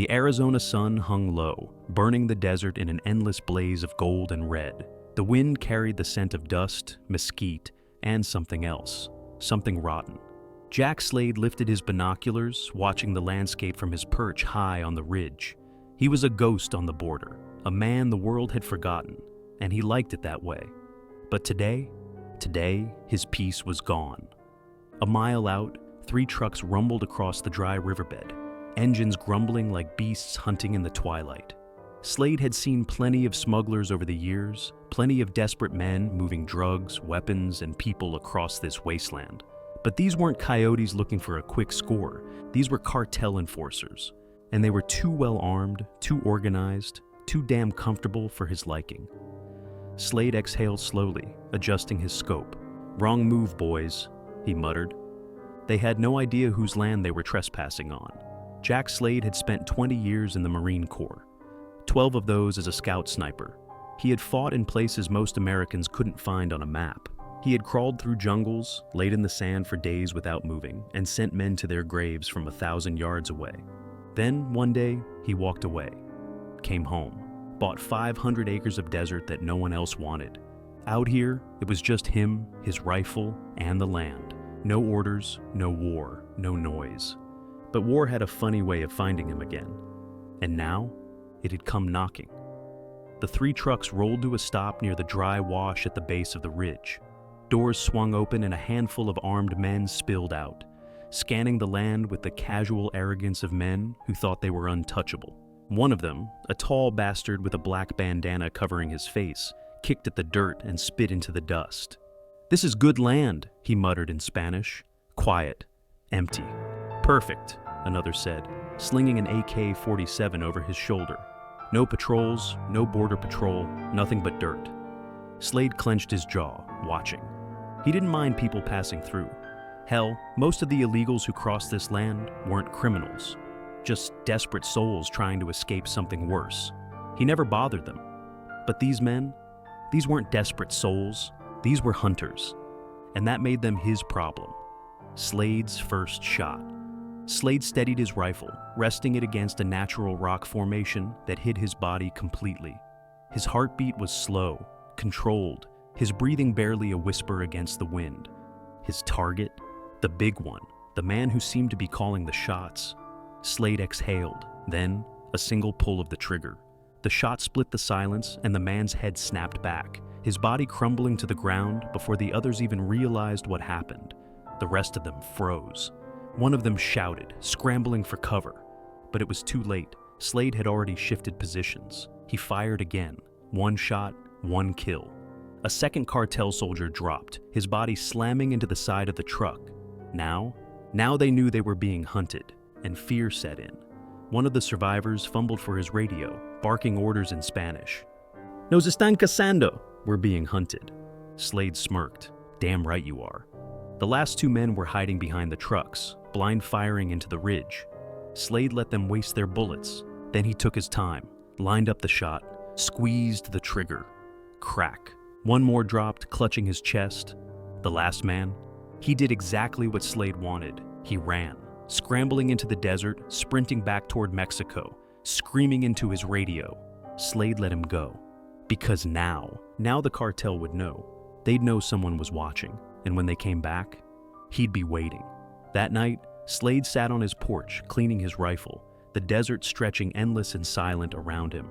The Arizona sun hung low, burning the desert in an endless blaze of gold and red. The wind carried the scent of dust, mesquite, and something else, something rotten. Jack Slade lifted his binoculars, watching the landscape from his perch high on the ridge. He was a ghost on the border, a man the world had forgotten, and he liked it that way. But today, his peace was gone. A mile out, 3 trucks rumbled across the dry riverbed, engines grumbling like beasts hunting in the twilight. Slade had seen plenty of smugglers over the years, plenty of desperate men moving drugs, weapons, and people across this wasteland. But these weren't coyotes looking for a quick score. These were cartel enforcers, and they were too well armed, too organized, too damn comfortable for his liking. Slade exhaled slowly, adjusting his scope. "Wrong move, boys," he muttered. They had no idea whose land they were trespassing on. Jack Slade had spent 20 years in the Marine Corps, 12 of those as a scout sniper. He had fought in places most Americans couldn't find on a map. He had crawled through jungles, laid in the sand for days without moving, and sent men to their graves from 1,000 yards away. Then, one day, he walked away, came home, bought 500 acres of desert that no one else wanted. Out here, it was just him, his rifle, and the land. No orders, no war, no noise. But war had a funny way of finding him again. And now, it had come knocking. The 3 trucks rolled to a stop near the dry wash at the base of the ridge. Doors swung open and a handful of armed men spilled out, scanning the land with the casual arrogance of men who thought they were untouchable. One of them, a tall bastard with a black bandana covering his face, kicked at the dirt and spit into the dust. "This is good land," he muttered in Spanish. "Quiet. Empty." "Perfect," another said, slinging an AK-47 over his shoulder. "No patrols, no border patrol, nothing but dirt." Slade clenched his jaw, watching. He didn't mind people passing through. Hell, most of the illegals who crossed this land weren't criminals, just desperate souls trying to escape something worse. He never bothered them. But these men, these weren't desperate souls, these were hunters. And that made them his problem. Slade's first shot. Slade steadied his rifle, resting it against a natural rock formation that hid his body completely. His heartbeat was slow, controlled, his breathing barely a whisper against the wind. His target? The big one, the man who seemed to be calling the shots. Slade exhaled, then a single pull of the trigger. The shot split the silence and the man's head snapped back, his body crumbling to the ground before the others even realized what happened. The rest of them froze. One of them shouted, scrambling for cover. But it was too late. Slade had already shifted positions. He fired again. 1 shot, 1 kill. A second cartel soldier dropped, his body slamming into the side of the truck. Now they knew they were being hunted, and fear set in. One of the survivors fumbled for his radio, barking orders in Spanish. "Nos están cazando!" "We're being hunted." Slade smirked. "Damn right you are." The last 2 men were hiding behind the trucks, blind firing into the ridge. Slade let them waste their bullets. Then he took his time, lined up the shot, squeezed the trigger. Crack. 1 more dropped, clutching his chest. The last man? He did exactly what Slade wanted. He ran, scrambling into the desert, sprinting back toward Mexico, screaming into his radio. Slade let him go. Because now the cartel would know. They'd know someone was watching, and when they came back, he'd be waiting. That night, Slade sat on his porch, cleaning his rifle, the desert stretching endless and silent around him.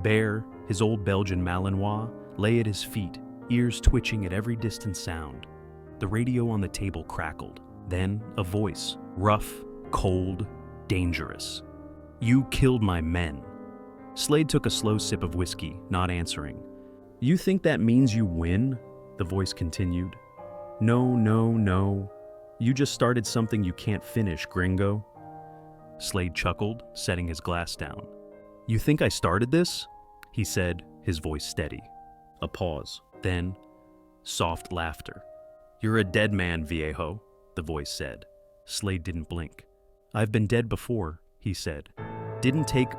Bear, his old Belgian Malinois, lay at his feet, ears twitching at every distant sound. The radio on the table crackled. Then a voice, rough, cold, dangerous. "You killed my men." Slade took a slow sip of whiskey, not answering. "You think that means you win?" the voice continued. No. You just started something you can't finish, gringo." Slade chuckled, setting his glass down. "You think I started this?" he said, his voice steady. A pause, then soft laughter. "You're a dead man, viejo," the voice said. Slade didn't blink. "I've been dead before," he said. "Didn't take..."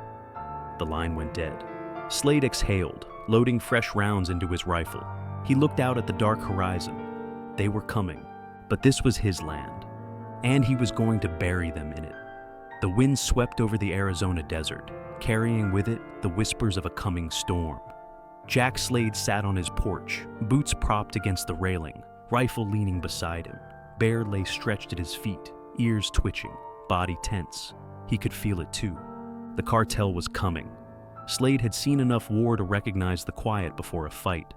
The line went dead. Slade exhaled, loading fresh rounds into his rifle. He looked out at the dark horizon. They were coming, but this was his land, and he was going to bury them in it. The The wind swept over the Arizona desert, carrying with it the whispers of a coming storm. Jack Slade sat on his porch, boots propped against the railing, rifle leaning beside him. Bear lay stretched at his feet, ears twitching, body tense. He could feel it too. The cartel was coming. Slade had seen enough war to recognize the quiet before a fight,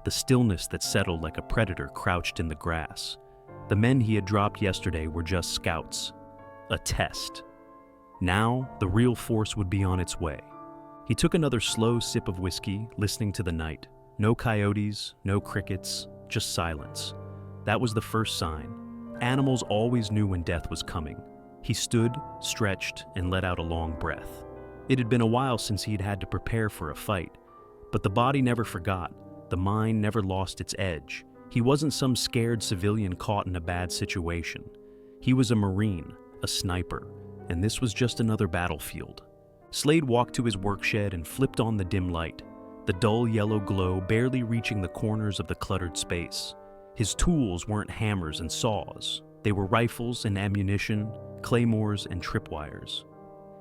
the stillness that settled like a predator crouched in the grass. The men he had dropped yesterday were just scouts, a test. Now, the real force would be on its way. He took another slow sip of whiskey, listening to the night. No coyotes, no crickets, just silence. That was the first sign. Animals always knew when death was coming. He stood, stretched, and let out a long breath. It had been a while since he'd had to prepare for a fight, but the body never forgot. The mind never lost its edge. He wasn't some scared civilian caught in a bad situation. He was a Marine, a sniper, and this was just another battlefield. Slade walked to his work shed and flipped on the dim light, the dull yellow glow barely reaching the corners of the cluttered space. His tools weren't hammers and saws. They were rifles and ammunition, claymores and tripwires.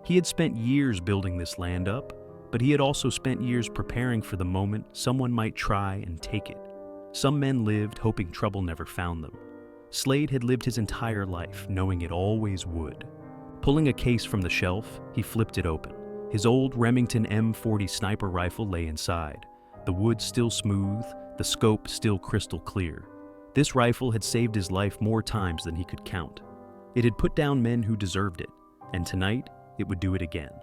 He had spent years building this land up, but he had also spent years preparing for the moment someone might try and take it. Some men lived hoping trouble never found them. Slade had lived his entire life knowing it always would. Pulling a case from the shelf, he flipped it open. His old Remington M40 sniper rifle lay inside, the wood still smooth, the scope still crystal clear. This rifle had saved his life more times than he could count. It had put down men who deserved it, and tonight, it would do it again.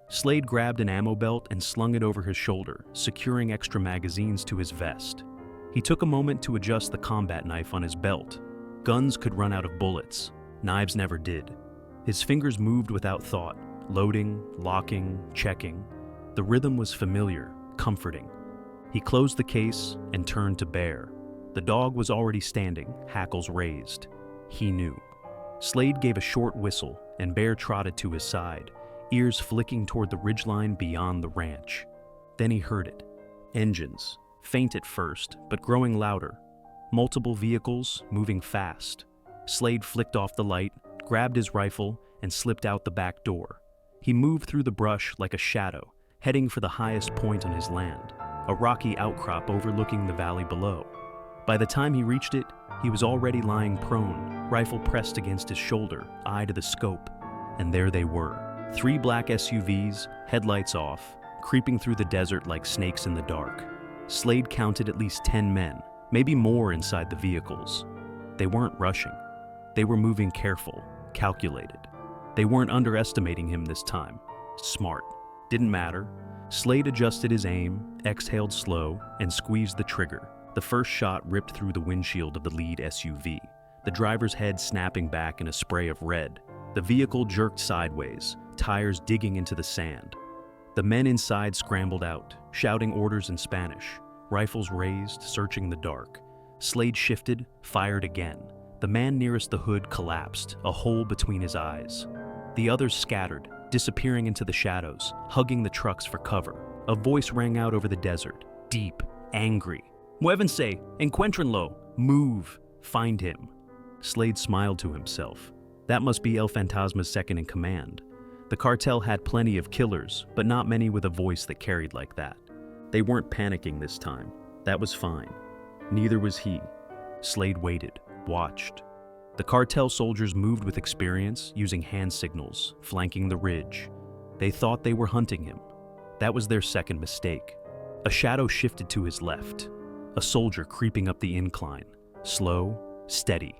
Slade grabbed an ammo belt and slung it over his shoulder, securing extra magazines to his vest. He took a moment to adjust the combat knife on his belt. Guns could run out of bullets. Knives never did. His fingers moved without thought, loading, locking, checking. The rhythm was familiar, comforting. He closed the case and turned to Bear. The dog was already standing, hackles raised. He knew. Slade gave a short whistle, and Bear trotted to his side, ears flicking toward the ridgeline beyond the ranch. Then he heard it. Engines, faint at first, but growing louder. Multiple vehicles, moving fast. Slade flicked off the light, grabbed his rifle, and slipped out the back door. He moved through the brush like a shadow, heading for the highest point on his land, a rocky outcrop overlooking the valley below. By the time he reached it, he was already lying prone, rifle pressed against his shoulder, eye to the scope. And there they were, 3 black SUVs, headlights off, creeping through the desert like snakes in the dark. Slade counted at least 10 men, maybe more inside the vehicles. They weren't rushing. They were moving careful, calculated. They weren't underestimating him this time. Smart. Didn't matter. Slade adjusted his aim, exhaled slow, and squeezed the trigger. The first shot ripped through the windshield of the lead SUV, the driver's head snapping back in a spray of red. The vehicle jerked sideways, tires digging into the sand. The men inside scrambled out, shouting orders in Spanish, rifles raised, searching the dark. Slade shifted, fired again. The man nearest the hood collapsed, a hole between his eyes. The others scattered, disappearing into the shadows, hugging the trucks for cover. A voice rang out over the desert, deep, angry. "Muévense, encuéntrenlo, move, find him." Slade smiled to himself. That must be El Fantasma's second in command. The cartel had plenty of killers, but not many with a voice that carried like that. They weren't panicking this time. That was fine. Neither was he. Slade waited, watched. The cartel soldiers moved with experience, using hand signals, flanking the ridge. They thought they were hunting him. That was their second mistake. A shadow shifted to his left. A soldier creeping up the incline. Slow, steady.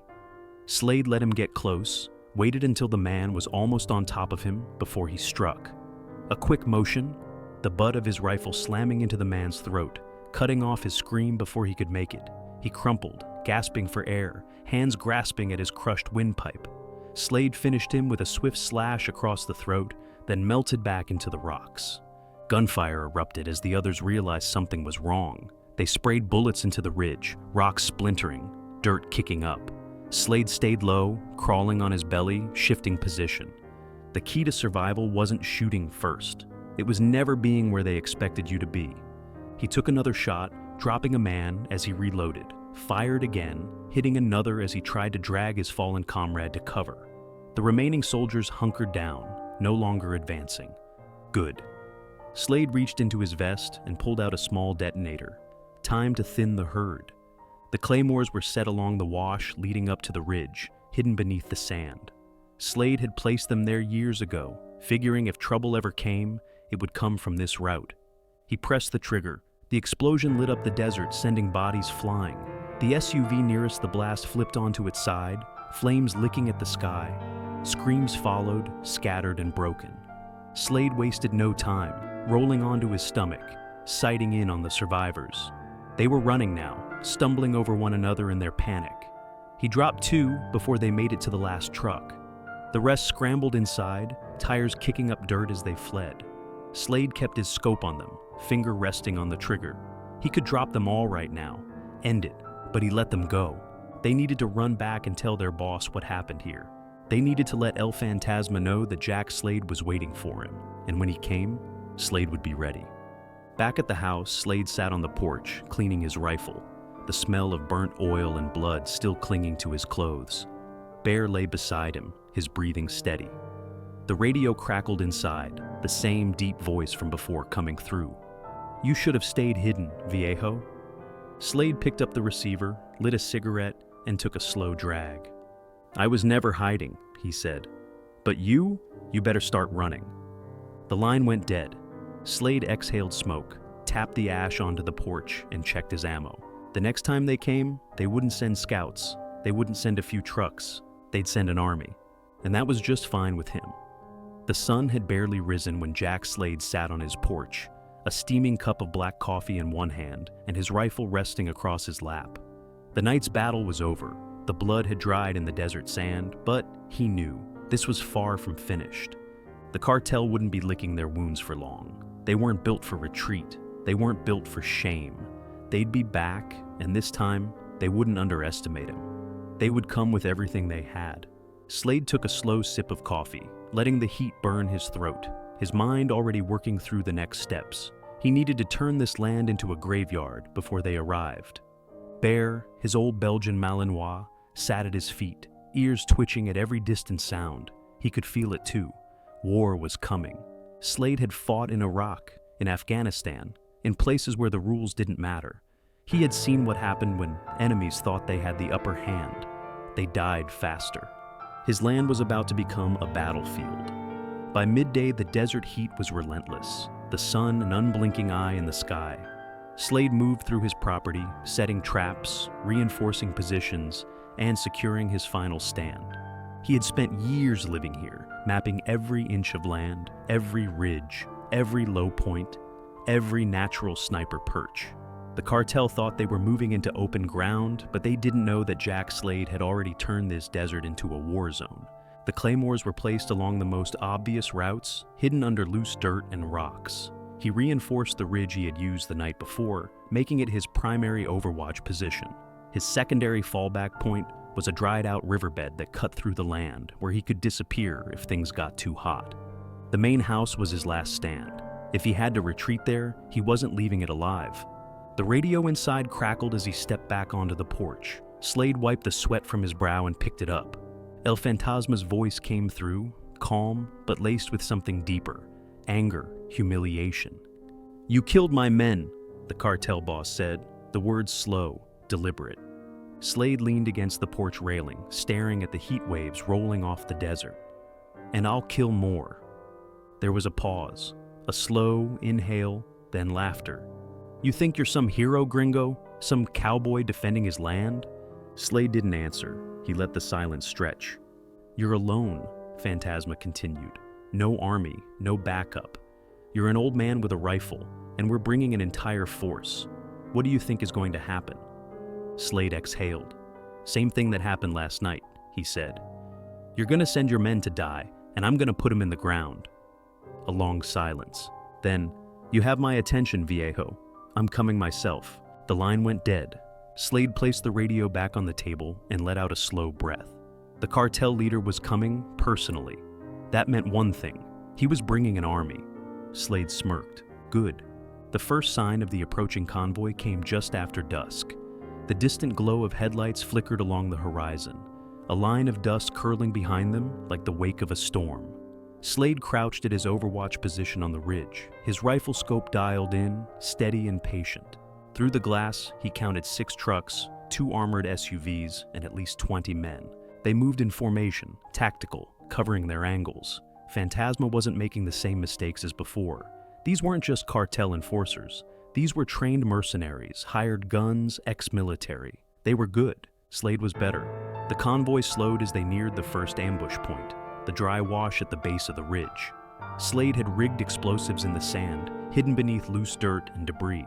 Slade let him get close, waited until the man was almost on top of him before he struck. A quick motion, the butt of his rifle slamming into the man's throat, cutting off his scream before he could make it. He crumpled, gasping for air, hands grasping at his crushed windpipe. Slade finished him with a swift slash across the throat, then melted back into the rocks. Gunfire erupted as the others realized something was wrong. They sprayed bullets into the ridge, rocks splintering, dirt kicking up. Slade stayed low, crawling on his belly, shifting position. The key to survival wasn't shooting first. It was never being where they expected you to be. He took another shot, dropping a man as he reloaded, fired again, hitting another as he tried to drag his fallen comrade to cover. The remaining soldiers hunkered down, no longer advancing. Good. Slade reached into his vest and pulled out a small detonator. Time to thin the herd. The claymores were set along the wash leading up to the ridge, hidden beneath the sand. Slade had placed them there years ago, figuring if trouble ever came, it would come from this route. He pressed the trigger. The explosion lit up the desert, sending bodies flying. The SUV nearest the blast flipped onto its side, flames licking at the sky. Screams followed, scattered and broken. Slade wasted no time, rolling onto his stomach, sighting in on the survivors. They were running now, stumbling over one another in their panic. He dropped two before they made it to the last truck. The rest scrambled inside, tires kicking up dirt as they fled. Slade kept his scope on them, finger resting on the trigger. He could drop them all right now, end it, but he let them go. They needed to run back and tell their boss what happened here. They needed to let El Fantasma know that Jack Slade was waiting for him, and when he came, Slade would be ready. Back at the house, Slade sat on the porch, cleaning his rifle, the smell of burnt oil and blood still clinging to his clothes. Bear lay beside him, his breathing steady. The radio crackled inside, the same deep voice from before coming through. "You should have stayed hidden, viejo." Slade picked up the receiver, lit a cigarette, and took a slow drag. "I was never hiding," he said. "But you better start running." The line went dead. Slade exhaled smoke, tapped the ash onto the porch, and checked his ammo. The next time they came, they wouldn't send scouts. They wouldn't send a few trucks. They'd send an army. And that was just fine with him. The sun had barely risen when Jack Slade sat on his porch, a steaming cup of black coffee in one hand and his rifle resting across his lap. The night's battle was over. The blood had dried in the desert sand, but he knew this was far from finished. The cartel wouldn't be licking their wounds for long. They weren't built for retreat. They weren't built for shame. They'd be back, and this time, they wouldn't underestimate him. They would come with everything they had. Slade took a slow sip of coffee, letting the heat burn his throat, his mind already working through the next steps. He needed to turn this land into a graveyard before they arrived. Bear, his old Belgian Malinois, sat at his feet, ears twitching at every distant sound. He could feel it too. War was coming. Slade had fought in Iraq, in Afghanistan, in places where the rules didn't matter. He had seen what happened when enemies thought they had the upper hand. They died faster. His land was about to become a battlefield. By midday, the desert heat was relentless, the sun an unblinking eye in the sky. Slade moved through his property, setting traps, reinforcing positions, and securing his final stand. He had spent years living here, mapping every inch of land, every ridge, every low point, every natural sniper perch. The cartel thought they were moving into open ground, but they didn't know that Jack Slade had already turned this desert into a war zone. The claymores were placed along the most obvious routes, hidden under loose dirt and rocks. He reinforced the ridge he had used the night before, making it his primary overwatch position. His secondary fallback point was a dried-out riverbed that cut through the land, where he could disappear if things got too hot. The main house was his last stand. If he had to retreat there, he wasn't leaving it alive. The radio inside crackled as he stepped back onto the porch. Slade wiped the sweat from his brow and picked it up. El Fantasma's voice came through, calm, but laced with something deeper: anger, humiliation. "You killed my men," the cartel boss said, the words slow, deliberate. Slade leaned against the porch railing, staring at the heat waves rolling off the desert. "And I'll kill more." There was a pause, a slow inhale, then laughter. "You think you're some hero, gringo? Some cowboy defending his land?" Slade didn't answer. He let the silence stretch. "You're alone," Fantasma continued. "No army, no backup. You're an old man with a rifle, and we're bringing an entire force. What do you think is going to happen?" Slade exhaled. "Same thing that happened last night," he said. "You're gonna send your men to die, and I'm gonna put them in the ground." A long silence. Then, "You have my attention, viejo. I'm coming myself." The line went dead. Slade placed the radio back on the table and let out a slow breath. The cartel leader was coming personally. That meant one thing. He was bringing an army. Slade smirked. Good. The first sign of the approaching convoy came just after dusk. The distant glow of headlights flickered along the horizon, a line of dust curling behind them like the wake of a storm. Slade crouched at his overwatch position on the ridge, his rifle scope dialed in, steady and patient. Through the glass, he counted 6 trucks, 2 armored SUVs, and at least 20 men. They moved in formation, tactical, covering their angles. Phantasma wasn't making the same mistakes as before. These weren't just cartel enforcers. These were trained mercenaries, hired guns, ex-military. They were good. Slade was better. The convoy slowed as they neared the first ambush point, the dry wash at the base of the ridge. Slade had rigged explosives in the sand, hidden beneath loose dirt and debris.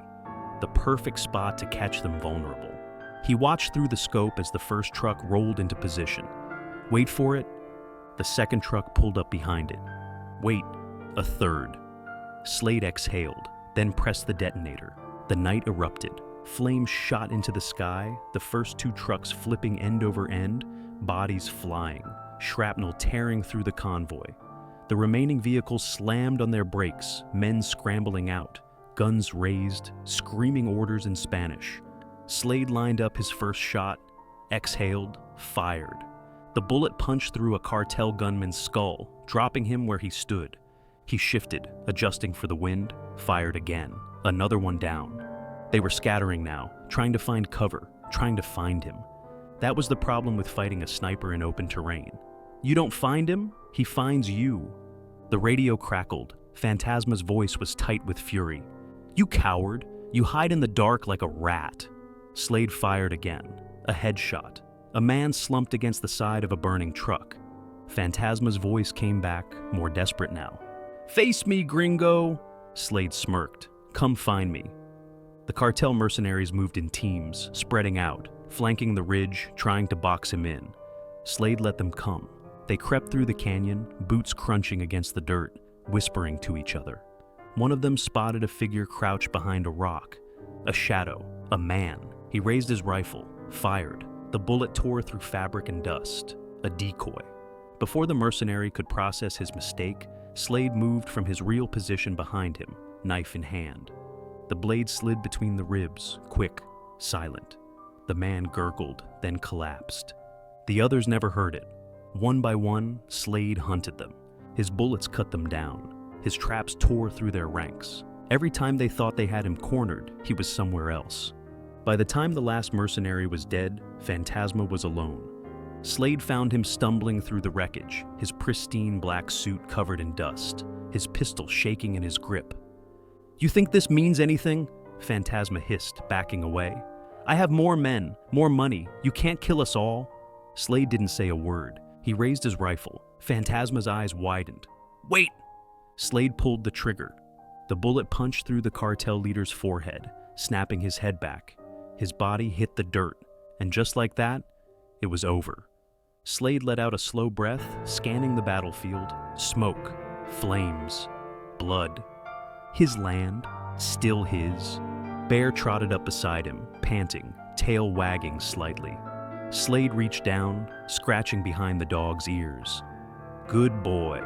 The perfect spot to catch them vulnerable. He watched through the scope as the first truck rolled into position. Wait for it. The second truck pulled up behind it. Wait, a third. Slade exhaled, then pressed the detonator. The night erupted. Flames shot into the sky, the first 2 trucks flipping end over end, bodies flying, shrapnel tearing through the convoy. The remaining vehicles slammed on their brakes, men scrambling out, guns raised, screaming orders in Spanish. Slade lined up his first shot, exhaled, fired. The bullet punched through a cartel gunman's skull, dropping him where he stood. He shifted, adjusting for the wind, fired again. Another one down. They were scattering now, trying to find cover, trying to find him. That was the problem with fighting a sniper in open terrain. You don't find him, he finds you. The radio crackled. Phantasma's voice was tight with fury. You coward! You hide in the dark like a rat. Slade fired again. A headshot. A man slumped against the side of a burning truck. Phantasma's voice came back, more desperate now. Face me, gringo! Slade smirked. Come find me. The cartel mercenaries moved in teams, spreading out, flanking the ridge, trying to box him in. Slade let them come. They crept through the canyon, boots crunching against the dirt, whispering to each other. One of them spotted a figure crouched behind a rock. A shadow, a man. He raised his rifle, fired. The bullet tore through fabric and dust. A decoy. Before the mercenary could process his mistake, Slade moved from his real position behind him, knife in hand. The blade slid between the ribs, quick, silent. The man gurgled, then collapsed. The others never heard it. One by one, Slade hunted them. His bullets cut them down. His traps tore through their ranks. Every time they thought they had him cornered, he was somewhere else. By the time the last mercenary was dead, Phantasma was alone. Slade found him stumbling through the wreckage, his pristine black suit covered in dust, his pistol shaking in his grip. You think this means anything? Phantasma hissed, backing away. I have more men, more money. You can't kill us all. Slade didn't say a word. He raised his rifle. Phantasma's eyes widened. Wait! Slade pulled the trigger. The bullet punched through the cartel leader's forehead, snapping his head back. His body hit the dirt, and just like that, it was over. Slade let out a slow breath, scanning the battlefield. Smoke, flames, blood. His land, still his. Bear trotted up beside him, panting, tail wagging slightly. Slade reached down, scratching behind the dog's ears. Good boy.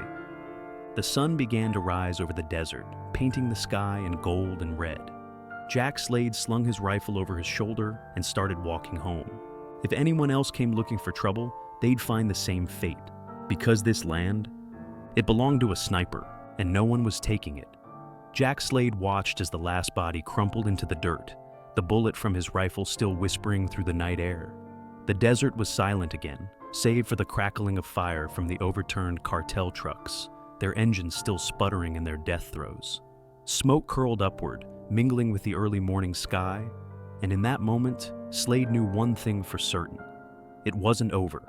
The sun began to rise over the desert, painting the sky in gold and red. Jack Slade slung his rifle over his shoulder and started walking home. If anyone else came looking for trouble, they'd find the same fate. Because this land, it belonged to a sniper, and no one was taking it. Jack Slade watched as the last body crumpled into the dirt, the bullet from his rifle still whispering through the night air. The desert was silent again, save for the crackling of fire from the overturned cartel trucks, their engines still sputtering in their death throes. Smoke curled upward, mingling with the early morning sky, and in that moment, Slade knew one thing for certain. It wasn't over.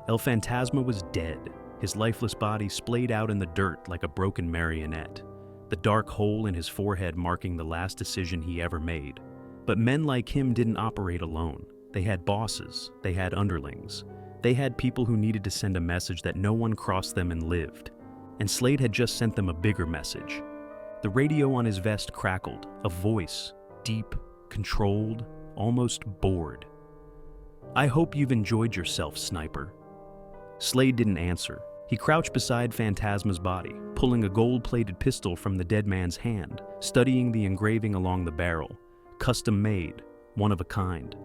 El Phantasma was dead, his lifeless body splayed out in the dirt like a broken marionette, the dark hole in his forehead marking the last decision he ever made. But men like him didn't operate alone. They had bosses, they had underlings, they had people who needed to send a message that no one crossed them and lived. And Slade had just sent them a bigger message. The radio on his vest crackled, a voice, deep, controlled, almost bored. I hope you've enjoyed yourself, sniper. Slade didn't answer. He crouched beside Phantasma's body, pulling a gold-plated pistol from the dead man's hand, studying the engraving along the barrel. Custom made, one of a kind.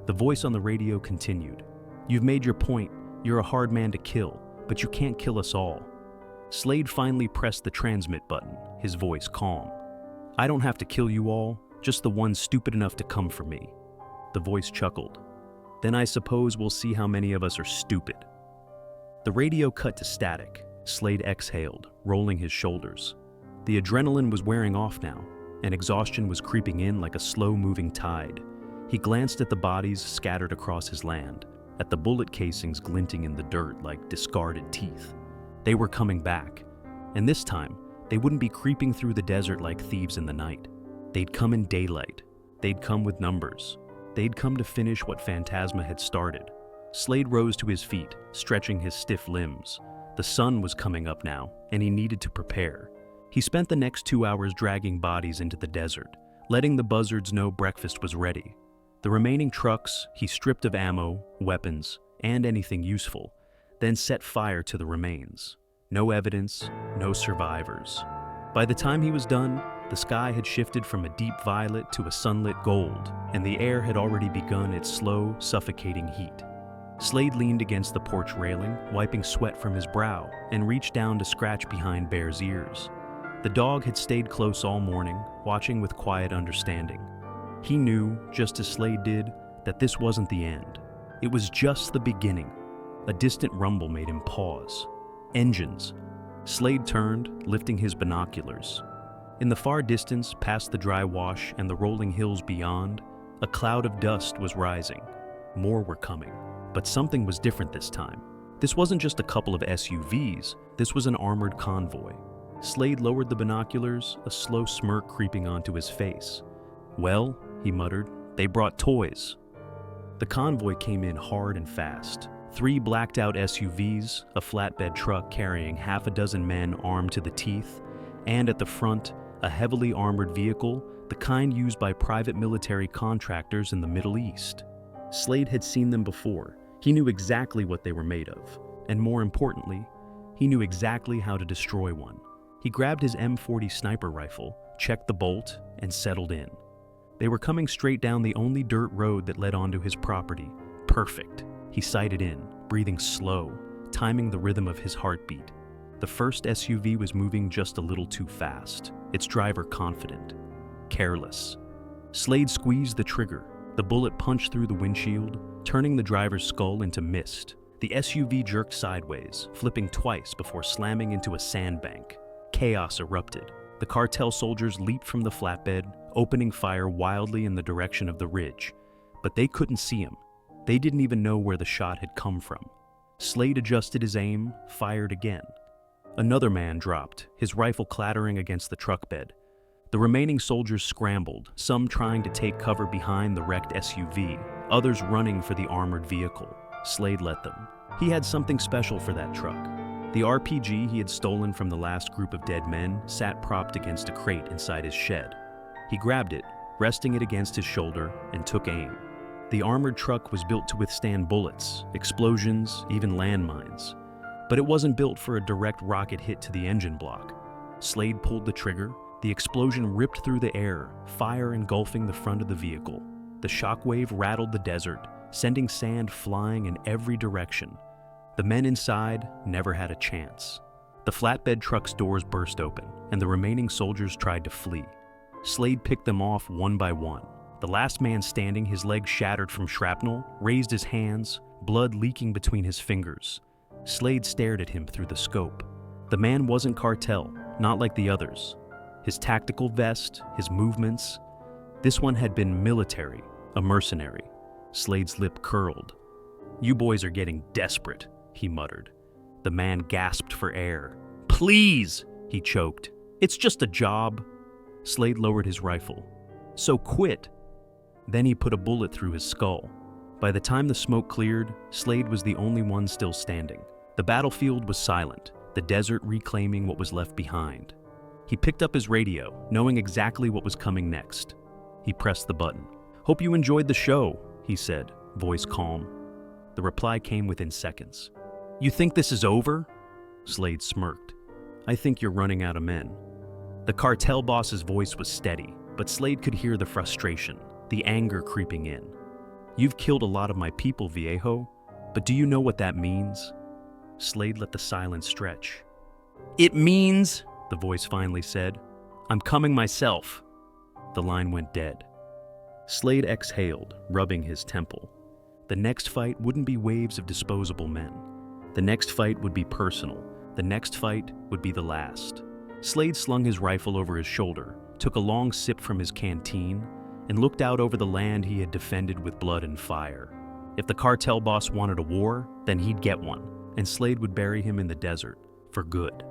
The voice on the radio continued. You've made your point. You're a hard man to kill, but you can't kill us all. Slade finally pressed the transmit button, his voice calm. "I don't have to kill you all, just the one stupid enough to come for me." The voice chuckled. "Then I suppose we'll see how many of us are stupid." The radio cut to static. Slade exhaled, rolling his shoulders. The adrenaline was wearing off now, and exhaustion was creeping in like a slow-moving tide. He glanced at the bodies scattered across his land, at the bullet casings glinting in the dirt like discarded teeth. They were coming back, and this time, they wouldn't be creeping through the desert like thieves in the night. They'd come in daylight. They'd come with numbers. They'd come to finish what Phantasma had started. Slade rose to his feet, stretching his stiff limbs. The sun was coming up now, and he needed to prepare. He spent the next 2 hours dragging bodies into the desert, letting the buzzards know breakfast was ready. The remaining trucks he stripped of ammo, weapons, and anything useful, then set fire to the remains. No evidence, no survivors. By the time he was done, the sky had shifted from a deep violet to a sunlit gold, and the air had already begun its slow, suffocating heat. Slade leaned against the porch railing, wiping sweat from his brow, and reached down to scratch behind Bear's ears. The dog had stayed close all morning, watching with quiet understanding. He knew, just as Slade did, that this wasn't the end. It was just the beginning. A distant rumble made him pause. Engines. Slade turned, lifting his binoculars. In the far distance, past the dry wash and the rolling hills beyond, a cloud of dust was rising. More were coming, but something was different this time. This wasn't just a couple of SUVs, this was an armored convoy. Slade lowered the binoculars, a slow smirk creeping onto his face. "Well," he muttered, "they brought toys." The convoy came in hard and fast. 3 blacked-out SUVs, a flatbed truck carrying half a dozen men armed to the teeth, and at the front, a heavily armored vehicle, the kind used by private military contractors in the Middle East. Slade had seen them before. He knew exactly what they were made of, and more importantly, he knew exactly how to destroy one. He grabbed his M40 sniper rifle, checked the bolt, and settled in. They were coming straight down the only dirt road that led onto his property. Perfect. He sighted in, breathing slow, timing the rhythm of his heartbeat. The first SUV was moving just a little too fast, its driver confident, careless. Slade squeezed the trigger. The bullet punched through the windshield, turning the driver's skull into mist. The SUV jerked sideways, flipping twice before slamming into a sandbank. Chaos erupted. The cartel soldiers leaped from the flatbed, opening fire wildly in the direction of the ridge. But they couldn't see him. They didn't even know where the shot had come from. Slade adjusted his aim, fired again. Another man dropped, his rifle clattering against the truck bed. The remaining soldiers scrambled, some trying to take cover behind the wrecked SUV, others running for the armored vehicle. Slade let them. He had something special for that truck. The RPG he had stolen from the last group of dead men sat propped against a crate inside his shed. He grabbed it, resting it against his shoulder, and took aim. The armored truck was built to withstand bullets, explosions, even landmines. But it wasn't built for a direct rocket hit to the engine block. Slade pulled the trigger. The explosion ripped through the air, fire engulfing the front of the vehicle. The shockwave rattled the desert, sending sand flying in every direction. The men inside never had a chance. The flatbed truck's doors burst open, and the remaining soldiers tried to flee. Slade picked them off one by one. The last man standing, his legs shattered from shrapnel, raised his hands, blood leaking between his fingers. Slade stared at him through the scope. The man wasn't Cartel, not like the others. His tactical vest, his movements. This one had been military, a mercenary. Slade's lip curled. "You boys are getting desperate," he muttered. The man gasped for air. "Please," he choked. "It's just a job." Slade lowered his rifle. "So quit." Then he put a bullet through his skull. By the time the smoke cleared, Slade was the only one still standing. The battlefield was silent, the desert reclaiming what was left behind. He picked up his radio, knowing exactly what was coming next. He pressed the button. "Hope you enjoyed the show," he said, voice calm. The reply came within seconds. "You think this is over?" Slade smirked. "I think you're running out of men." The cartel boss's voice was steady, but Slade could hear the frustration, the anger creeping in. "You've killed a lot of my people, Viejo, but do you know what that means?" Slade let the silence stretch. "It means," the voice finally said, "I'm coming myself." The line went dead. Slade exhaled, rubbing his temple. The next fight wouldn't be waves of disposable men. The next fight would be personal. The next fight would be the last. Slade slung his rifle over his shoulder, took a long sip from his canteen, and looked out over the land he had defended with blood and fire. If the cartel boss wanted a war, then he'd get one, and Slade would bury him in the desert, for good.